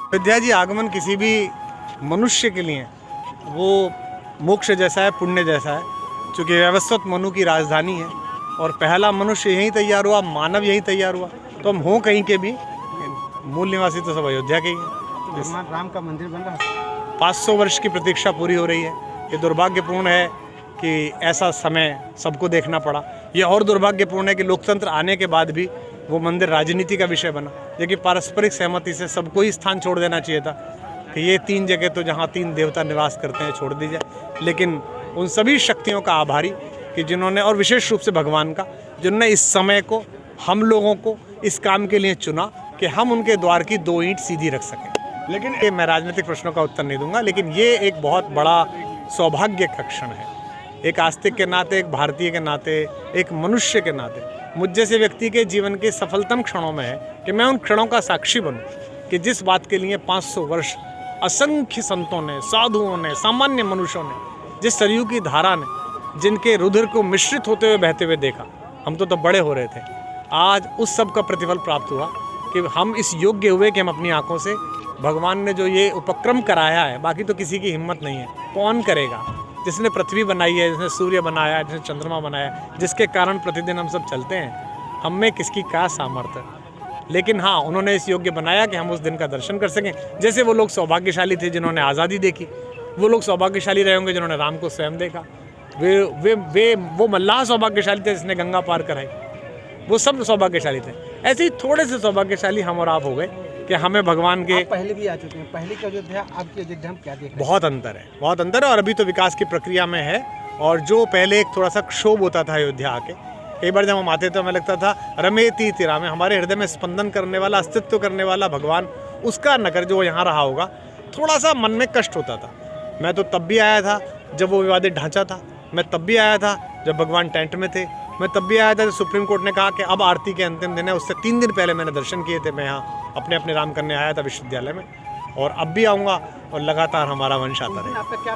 अयोध्या जी आगमन किसी भी मनुष्य के लिए वो मोक्ष जैसा है, पुण्य जैसा है, क्योंकि व्यवस्थित मनु की राजधानी है और पहला मनुष्य यहीं तैयार हुआ, मानव यहीं तैयार हुआ। तो हम हों कहीं के भी, मूल निवासी तो सब अयोध्या के ही हैं। भगवान राम का मंदिर बन रहा है, 500 वर्ष की प्रतीक्षा पूरी हो रही है। ये दुर्भाग्यपूर्ण है कि ऐसा समय सबको देखना पड़ा। ये और दुर्भाग्यपूर्ण है कि लोकतंत्र आने के बाद भी वो मंदिर राजनीति का विषय बना, जबकि पारस्परिक सहमति से सबको ही स्थान छोड़ देना चाहिए था कि ये 3 जगह तो जहाँ 3 देवता निवास करते हैं छोड़ दी जाए। लेकिन उन सभी शक्तियों का आभारी कि जिन्होंने, और विशेष रूप से भगवान का, जिन्होंने इस समय को, हम लोगों को इस काम के लिए चुना कि हम उनके द्वार की 2 ईंट सीधी रख सकें। लेकिन ये मैं राजनीतिक प्रश्नों का उत्तर नहीं दूंगा, लेकिन ये एक बहुत बड़ा सौभाग्य का क्षण है। एक आस्तिक के नाते, एक भारतीय के नाते, एक मनुष्य के नाते, मुझ जैसे व्यक्ति के जीवन के सफलतम क्षणों में है कि मैं उन क्षणों का साक्षी बनूं कि जिस बात के लिए 500 वर्ष असंख्य संतों ने, साधुओं ने, सामान्य मनुष्यों ने, जिस सरयू की धारा ने जिनके रुधिर को मिश्रित होते हुए बहते हुए देखा, हम तो बड़े हो रहे थे, आज उस सब का प्रतिफल प्राप्त हुआ कि हम इस योग्य हुए कि हम अपनी आंखों से भगवान ने जो ये उपक्रम कराया है, बाकी तो किसी की हिम्मत नहीं है, कौन करेगा? जिसने पृथ्वी बनाई है, जिसने सूर्य बनाया है, जिसने चंद्रमा बनाया है, जिसके कारण प्रतिदिन हम सब चलते हैं, हम में किसकी क्या सामर्थ्य। लेकिन हाँ, उन्होंने इस योग्य बनाया कि हम उस दिन का दर्शन कर सकें। जैसे वो लोग सौभाग्यशाली थे जिन्होंने आज़ादी देखी, वो लोग सौभाग्यशाली रहे होंगे जिन्होंने राम को स्वयं देखा, वो मल्लाह सौभाग्यशाली थे जिसने गंगा पार कराई, वो सब सौभाग्यशाली थे। ऐसे ही थोड़े से सौभाग्यशाली हम और आप हो गए कि हमें भगवान के, पहले भी आ चुके हैं, पहले की अयोध्या आपकी अयोध्या हम क्या देख रहे हैं? बहुत अंतर है, बहुत अंतर है, और अभी तो विकास की प्रक्रिया में है। और जो पहले एक थोड़ा सा क्षोभ होता था अयोध्या आके, कई बार जब हम आते तो हमें लगता था रमेती तिरा में, हमारे हृदय में स्पंदन करने वाला, अस्तित्व करने वाला भगवान, उसका नगर जो यहाँ रहा होगा, थोड़ा सा मन में कष्ट होता था। मैं तो तब भी आया था जब वो विवादित ढांचा था, मैं तब भी आया था जब भगवान टेंट में थे, मैं तब भी आया था जब सुप्रीम कोर्ट ने कहा कि अब आरती के अंतिम दिन है। उससे 3 दिन पहले मैंने दर्शन किए थे, मैं यहाँ अपने राम करने आया था विश्वविद्यालय में, और अब भी आऊँगा और लगातार हमारा वंश आता रहेगा। आपका क्या